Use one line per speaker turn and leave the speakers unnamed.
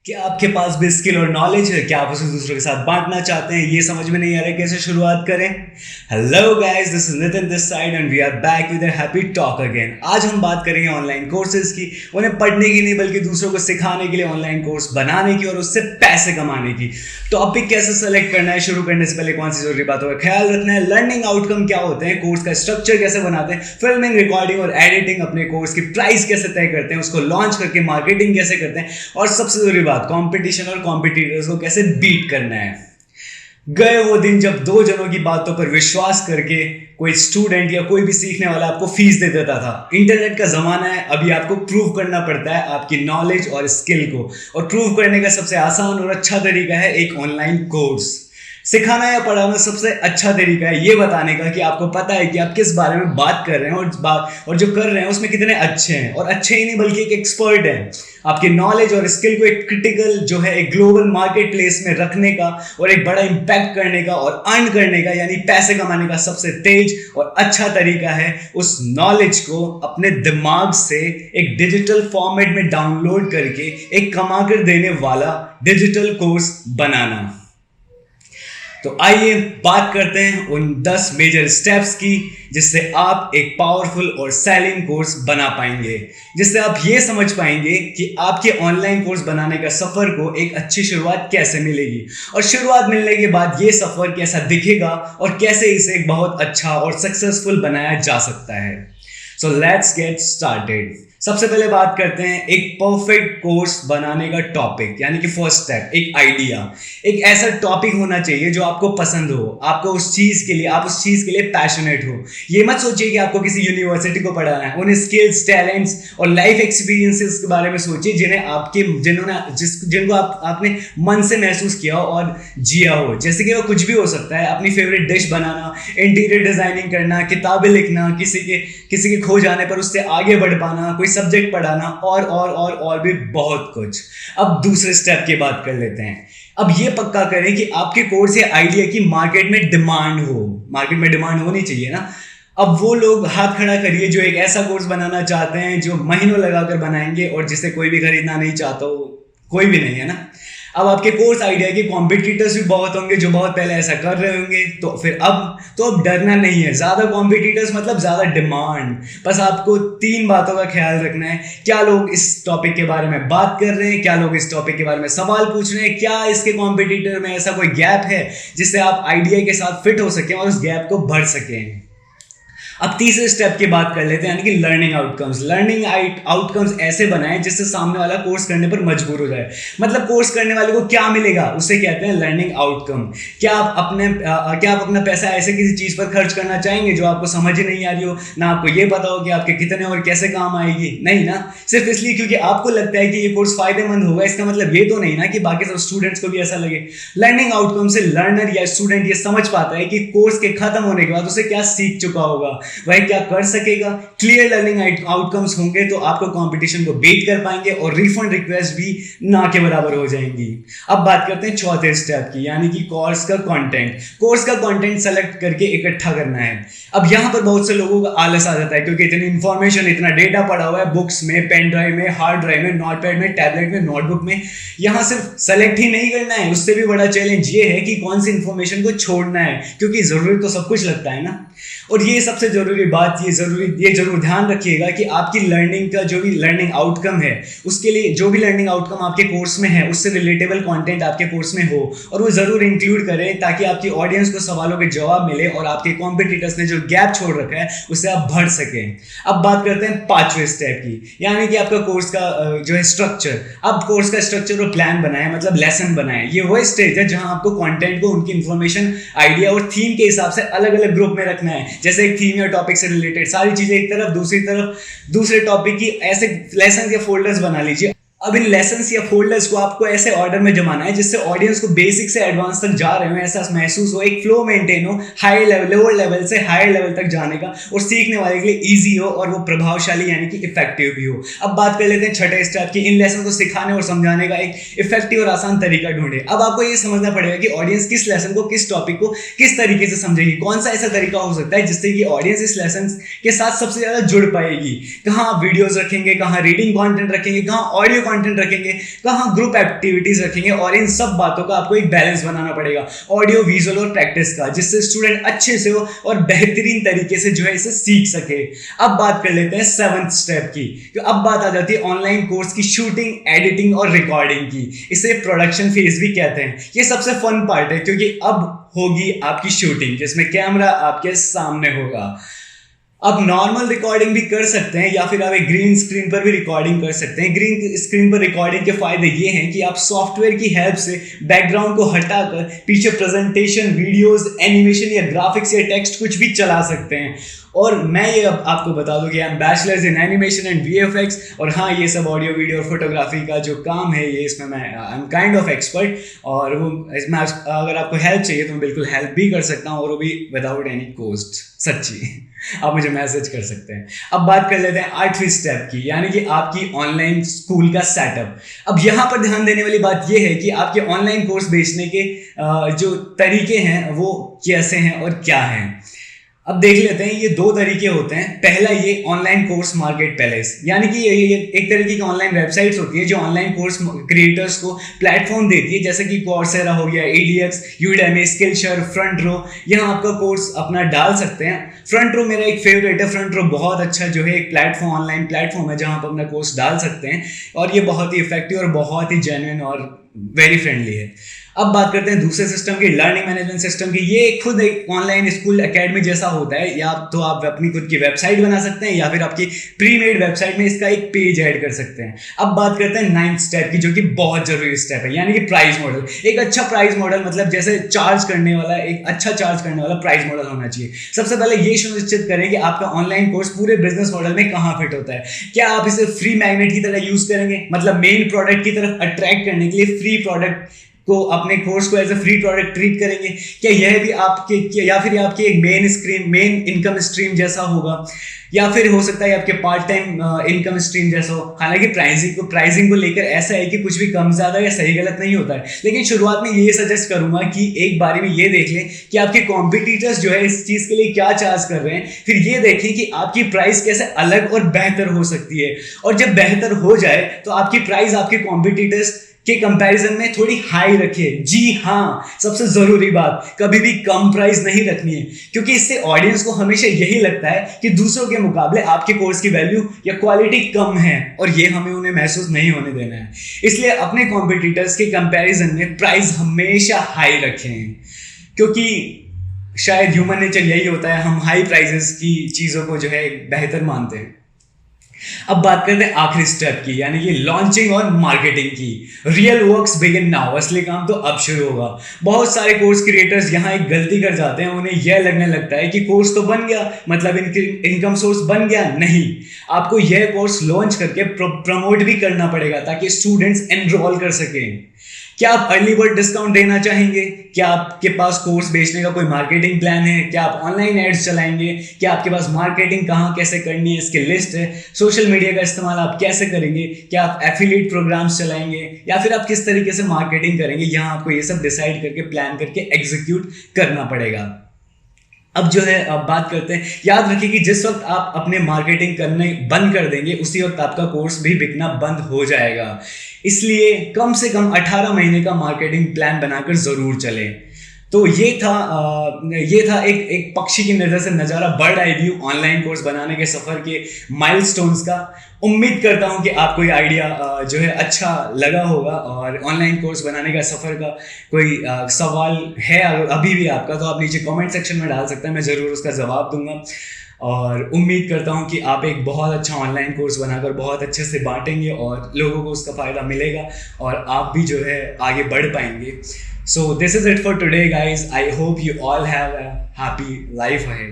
क्या आपके पास भी स्किल और नॉलेज है? क्या आप उसे दूसरों के साथ बांटना चाहते हैं? ये समझ में नहीं आ रहा है कैसे शुरुआत करें। Hello guys, this is Nitin this side and we are back with a happy talk again. आज हम बात करेंगे ऑनलाइन कोर्सेज की, उन्हें पढ़ने की नहीं बल्कि दूसरों को सिखाने के लिए ऑनलाइन कोर्स बनाने की और उससे पैसे कमाने की। टॉपिक कैसे सेलेक्ट करना है, शुरू करने से पहले कौन सी जरूरी बातों का ख्याल रखना है, लर्निंग आउटकम क्या होते हैं, कोर्स का स्ट्रक्चर कैसे बनाते हैं, फिल्मिंग, रिकॉर्डिंग और एडिटिंग, अपने कोर्स की प्राइस कैसे तय करते हैं, उसको लॉन्च करके मार्केटिंग कैसे करते हैं, और सबसे जरूरी बात, कंपटीशन और कॉम्पिटिटर्स को कैसे बीट करना है। गए वो दिन जब दो जनों की बातों पर विश्वास करके कोई स्टूडेंट या कोई भी सीखने वाला आपको फीस दे देता था। इंटरनेट का जमाना है, अभी आपको प्रूव करना पड़ता है आपकी नॉलेज और स्किल को, और प्रूव करने का सबसे आसान और अच्छा तरीका है एक ऑनलाइन कोर्स। सिखाना या पढ़ाना सबसे अच्छा तरीका है ये बताने का कि आपको पता है कि आप किस बारे में बात कर रहे हैं, और जो कर रहे हैं उसमें कितने अच्छे हैं, और अच्छे ही नहीं बल्कि एक एक्सपर्ट हैं। आपकी नॉलेज और स्किल को एक क्रिटिकल जो है एक ग्लोबल मार्केट प्लेस में रखने का और एक बड़ा इंपैक्ट करने का और अर्न करने का यानी पैसे कमाने का सबसे तेज और अच्छा तरीका है उस नॉलेज को अपने दिमाग से एक डिजिटल फॉर्मेट में डाउनलोड करके एक कमाकर देने वाला डिजिटल कोर्स बनाना। तो आइए बात करते हैं उन 10 मेजर स्टेप्स की जिससे आप एक पावरफुल और सेलिंग कोर्स बना पाएंगे, जिससे आप ये समझ पाएंगे कि आपके ऑनलाइन कोर्स बनाने का सफर को एक अच्छी शुरुआत कैसे मिलेगी, और शुरुआत मिलने के बाद ये सफर कैसा दिखेगा और कैसे इसे एक बहुत अच्छा और सक्सेसफुल बनाया जा सकता है। So let's get started. सबसे पहले बात करते हैं एक परफेक्ट कोर्स बनाने का टॉपिक, यानी कि फर्स्ट स्टेप एक आइडिया। एक ऐसा टॉपिक होना चाहिए जो आपको पसंद हो, आपको उस चीज के लिए, आप उस चीज के लिए पैशनेट हो। ये मत सोचिए कि आपको किसी यूनिवर्सिटी को पढ़ाना है। उन स्किल्स, टैलेंट्स और लाइफ एक्सपीरियंसेस के बारे में सोचिए जिनको आपने मन से महसूस किया हो और जिया हो। जैसे कि वो कुछ भी हो सकता है, अपनी फेवरेट डिश बनाना, इंटीरियर डिजाइनिंग करना, किताबें लिखना, किसी के खो जाने पर उससे आगे बढ़ पाना, कोई सब्जेक्ट पढ़ाना, और भी बहुत कुछ। अब दूसरे स्टेप की बात कर लेते हैं। अब ये पक्का करें कि आपके कोर्स या आइडिया की मार्केट में डिमांड हो। मार्केट में डिमांड होनी चाहिए ना। अब वो लोग हाथ खड़ा करिए जो एक ऐसा कोर्स बनाना चाहते हैं जो महीनों लगाकर बनाएंगे और जिसे कोई भी खरीदना नहीं चाहता हो। कोई भी नहीं है ना। अब आपके कोर्स आइडिया के कॉम्पिटिटर्स भी बहुत होंगे जो बहुत पहले ऐसा कर रहे होंगे, तो अब डरना नहीं है। ज्यादा कॉम्पिटिटर्स मतलब ज्यादा डिमांड। बस आपको 3 बातों का ख्याल रखना है। क्या लोग इस टॉपिक के बारे में बात कर रहे हैं, क्या लोग इस टॉपिक के बारे में सवाल पूछ रहे हैं, क्या इसके कॉम्पिटिटर में ऐसा कोई गैप है जिससे आप आइडिया के साथ फिट हो सकें और उस गैप को भर सकें। अब तीसरे स्टेप की बात कर लेते हैं, यानी कि लर्निंग आउटकम्स। लर्निंग आउटकम्स ऐसे बनाएं जिससे सामने वाला कोर्स करने पर मजबूर हो जाए। मतलब कोर्स करने वाले को क्या मिलेगा उसे कहते हैं लर्निंग आउटकम। क्या आप अपना पैसा ऐसे किसी चीज पर खर्च करना चाहेंगे जो आपको समझ ही नहीं आ रही हो, ना आपको ये पता हो कि आपके कितने और कैसे काम आएगी? नहीं ना। सिर्फ इसलिए क्योंकि आपको लगता है कि ये कोर्स फायदेमंद होगा, इसका मतलब ये तो नहीं ना कि बाकी सब स्टूडेंट्स को भी ऐसा लगे। लर्निंग आउटकम से लर्नर या स्टूडेंट ये समझ पाता है कि कोर्स के खत्म होने के बाद उसे क्या सीख चुका होगा, वह क्या कर सकेगा। क्लियर लर्निंग आउटकम्स होंगे तो आपको कंपटीशन को बीट कर पाएंगे और रिफंड रिक्वेस्ट भी ना के बराबर हो जाएंगी। अब बात करते हैं चौथे स्टेप की, यानी कि कोर्स का कंटेंट। कोर्स का कंटेंट सेलेक्ट करके इकट्ठा करना है। अब यहां पर बहुत से लोगों का आलस आ जाता है क्योंकि इतनी इंफॉर्मेशन, इतना डेटा पड़ा हुआ है बुक्स में, पेन ड्राइव में, हार्ड ड्राइव में, नोटपैड में, टैबलेट में, नोटबुक में। यहां सिर्फ सेलेक्ट ही नहीं करना है, उससे भी बड़ा चैलेंज ये है कि कौन सी इंफॉर्मेशन को छोड़ना है, क्योंकि जरूरी तो सब कुछ लगता है ना। और ये सबसे जरूरी बात, ये जरूर ध्यान रखिएगा कि आपकी लर्निंग का जो भी लर्निंग आउटकम है, उसके लिए जो भी लर्निंग आउटकम आपके कोर्स में है उससे रिलेटेबल कंटेंट आपके कोर्स में हो, और वो जरूर इंक्लूड करें ताकि आपकी ऑडियंस को सवालों के जवाब मिले और आपके कॉम्पिटिटर्स ने जो गैप छोड़ रखा है उससे आप भर सकें। अब बात करते हैं 5वें स्टेप की, यानी कि आपका कोर्स का जो है स्ट्रक्चर। अब कोर्स का स्ट्रक्चर और प्लान बनाए, मतलब लेसन बनाए। ये वह स्टेज है जहां आपको कंटेंट को उनकी इंफॉर्मेशन, आइडिया और थीम के हिसाब से अलग अलग ग्रुप में रखना है। जैसे एक थीम या टॉपिक से रिलेटेड सारी चीजें एक तरफ, दूसरी तरफ दूसरे टॉपिक की ऐसे लेसन या फोल्डर्स बना लीजिए। अब इन लेसन्स या फोल्डर्स को आपको ऐसे ऑर्डर में जमाना है जिससे ऑडियंस को बेसिक से एडवांस तक जा रहे हो ऐसा महसूस हो, एक फ्लो मेंटेन हो, हाई लेवल, लोअर लेवल से हायर लेवल तक जाने का, और सीखने वाले के लिए इजी हो और वो प्रभावशाली यानी कि इफेक्टिव भी हो। अब बात कर लेते हैं छठे स्टेप की, इन लेसन को सिखाने और समझाने का एक इफेक्टिव और आसान तरीका ढूंढे। अब आपको ये समझना पड़ेगा कि ऑडियंस किस लेसन को, किस टॉपिक को किस तरीके से समझेगी, कौन सा ऐसा तरीका हो सकता है जिससे कि ऑडियंस इस लेसन के साथ सबसे ज्यादा जुड़ पाएगी। कहाँ वीडियोज रखेंगे, कहाँ रीडिंग कॉन्टेंट रखेंगे, कहाँ ऑडियो कंटेंट रखेंगे, कहाँ ग्रुप एक्टिविटीज रखेंगे, और इन सब बातों का आपको एक बैलेंस बनाना पड़ेगा, ऑडियो विजुअल और प्रैक्टिस का, जिससे स्टूडेंट अच्छे से हो और बेहतरीन तरीके से जो है इसे सीख सके। अब बात कर लेते हैं 7th स्टेप की। तो अब बात आ जाती है ऑनलाइन कोर्स की शूटिंग, एडिटिंग और रिकॉर्डिंग की। इसे प्रोडक्शन फेज भी कहते हैं। ये सबसे फन पार्ट है, क्योंकि अब होगी आपकी शूटिंग, जिसमें कैमरा आपके सामने होगा। आप नॉर्मल रिकॉर्डिंग भी कर सकते हैं, या फिर आप एक ग्रीन स्क्रीन पर भी रिकॉर्डिंग कर सकते हैं। ग्रीन स्क्रीन पर रिकॉर्डिंग के फायदे ये हैं कि आप सॉफ्टवेयर की हेल्प से बैकग्राउंड को हटाकर पीछे प्रेजेंटेशन, वीडियोस, एनिमेशन या ग्राफिक्स या टेक्स्ट कुछ भी चला सकते हैं। और मैं ये अब आपको बता दूं कि I am bachelors in animation and VFX, और हाँ, ये सब ऑडियो वीडियो और फोटोग्राफी का जो काम है, ये इसमें मैं I am kind of expert, और वो इसमें अगर आपको हेल्प चाहिए तो मैं बिल्कुल हेल्प भी कर सकता हूँ, और वो भी विदाउट एनी कॉस्ट। सच्ची आप मुझे मैसेज कर सकते हैं। अब बात कर लेते हैं 8वीं स्टेप की, यानी कि आपकी ऑनलाइन स्कूल का सेटअप। अब यहाँ पर ध्यान देने वाली बात यह है कि आपके ऑनलाइन कोर्स बेचने के जो तरीके हैं वो कैसे हैं और क्या हैं। अब देख लेते हैं, ये 2 तरीके होते हैं। पहला ये ऑनलाइन कोर्स मार्केट पैलेस, यानी कि ये एक तरीके की ऑनलाइन वेबसाइट्स होती है जो ऑनलाइन कोर्स क्रिएटर्स को प्लेटफॉर्म देती है, जैसे कि कोर्सेरा हो गया, EDX, यूडेमी, स्किलशर, फ्रंट रो। यहाँ आपका कोर्स अपना डाल सकते हैं। फ्रंट रो मेरा एक फेवरेट है। फ्रंट रो बहुत अच्छा जो है एक प्लेटफॉर्म, ऑनलाइन प्लेटफॉर्म है जहाँ आप अपना कोर्स डाल सकते हैं, और ये बहुत ही इफेक्टिव और बहुत ही जेन्युइन और वेरी फ्रेंडली है। अब बात करते हैं दूसरे सिस्टम की, लर्निंग मैनेजमेंट सिस्टम की। ये खुद एक ऑनलाइन स्कूल एकेडमी जैसा होता है, या तो आप अपनी खुद की वेबसाइट बना सकते हैं, या फिर आपकी प्री मेड वेबसाइट में इसका एक पेज ऐड कर सकते हैं। अब बात करते हैं 9th स्टेप की, जो कि बहुत जरूरी स्टेप है, यानी कि प्राइस मॉडल। एक अच्छा प्राइस मॉडल, मतलब जैसे चार्ज करने वाला, एक अच्छा चार्ज करने वाला प्राइस मॉडल होना चाहिए। सबसे पहले ये सुनिश्चित करें कि आपका ऑनलाइन कोर्स पूरे बिजनेस मॉडल में कहाँ फिट होता है। क्या आप इसे फ्री मैग्नेट की तरह यूज करेंगे, मतलब मेन प्रोडक्ट की तरफ अट्रैक्ट करने के लिए फ्री प्रोडक्ट को, अपने कोर्स को as a free product treat करेंगे? क्या यह भी आपके, या फिर आपके एक मेन इनकम स्ट्रीम जैसा होगा, या फिर हो सकता है आपके पार्ट टाइम इनकम स्ट्रीम जैसा हो। हालांकि प्राइसिंग को लेकर ऐसा है कि कुछ भी कम ज्यादा या सही गलत नहीं होता है, लेकिन शुरुआत में ये सजेस्ट करूंगा कि एक बारे में ये देख लें कि आपके कॉम्पिटिटर्स जो है इस चीज के लिए क्या चार्ज कर रहे हैं। फिर ये देखें कि आपकी प्राइस कैसे अलग और बेहतर हो सकती है, और जब बेहतर हो जाए तो आपकी प्राइस आपके कॉम्पिटिटर्स के कंपैरिजन में थोड़ी हाई रखिए। जी हाँ, सबसे जरूरी बात, कभी भी कम प्राइस नहीं रखनी है, क्योंकि इससे ऑडियंस को हमेशा यही लगता है कि दूसरों के मुकाबले आपके कोर्स की वैल्यू या क्वालिटी कम है, और ये हमें उन्हें महसूस नहीं होने देना है। इसलिए अपने कॉम्पिटिटर्स के कंपैरिजन में प्राइस हमेशा हाई रखें, क्योंकि शायद ह्यूमन नेचर यही होता है, हम हाई प्राइसेस की चीजों को जो है बेहतर मानते हैं। अब बात करते हैं आखिरी स्टेप की, यानी कि लॉन्चिंग और मार्केटिंग की। रियल वर्क्स बिगिन नाउ, असली काम तो अब शुरू होगा। बहुत सारे कोर्स क्रिएटर्स यहाँ एक गलती कर जाते हैं, उन्हें यह लगने लगता है कि कोर्स तो बन गया, मतलब इनकम सोर्स बन गया। नहीं, आपको यह कोर्स लॉन्च करके प्रमोट भी करना पड़ेगा ताकि स्टूडेंट्स एनरोल कर सकें। क्या आप अर्ली बर्ड डिस्काउंट देना चाहेंगे? क्या आपके पास कोर्स बेचने का कोई मार्केटिंग प्लान है? क्या आप ऑनलाइन एड्स चलाएंगे? क्या आपके पास मार्केटिंग कहाँ कैसे करनी है इसकी लिस्ट है? सोशल मीडिया का इस्तेमाल आप कैसे करेंगे? क्या आप एफिलिएट प्रोग्राम्स चलाएंगे, या फिर आप किस तरीके से मार्केटिंग करेंगे? यहाँ आपको ये सब डिसाइड करके, प्लान करके एग्जीक्यूट करना पड़ेगा। अब जो है, अब बात करते हैं, याद रखिए कि जिस वक्त आप अपने मार्केटिंग करने बंद कर देंगे, उसी वक्त आपका कोर्स भी बिकना बंद हो जाएगा। इसलिए कम से कम 18 महीने का मार्केटिंग प्लान बनाकर जरूर चलें। तो ये था एक पक्षी की नज़र से नज़ारा, bird eye view online course बनाने के सफ़र के माइलस्टोन्स का। उम्मीद करता हूँ कि आपको ये आइडिया जो है अच्छा लगा होगा, और ऑनलाइन कोर्स बनाने का सफ़र का कोई सवाल है अभी भी आपका, तो आप नीचे कमेंट सेक्शन में डाल सकते हैं, मैं ज़रूर उसका जवाब दूंगा। और उम्मीद करता हूँ कि आप एक बहुत अच्छा ऑनलाइन कोर्स बनाकर बहुत अच्छे से बांटेंगे और लोगों को उसका फ़ायदा मिलेगा, और आप भी जो है आगे बढ़ पाएंगे। So this is it for today, guys. I hope you all have a happy life ahead.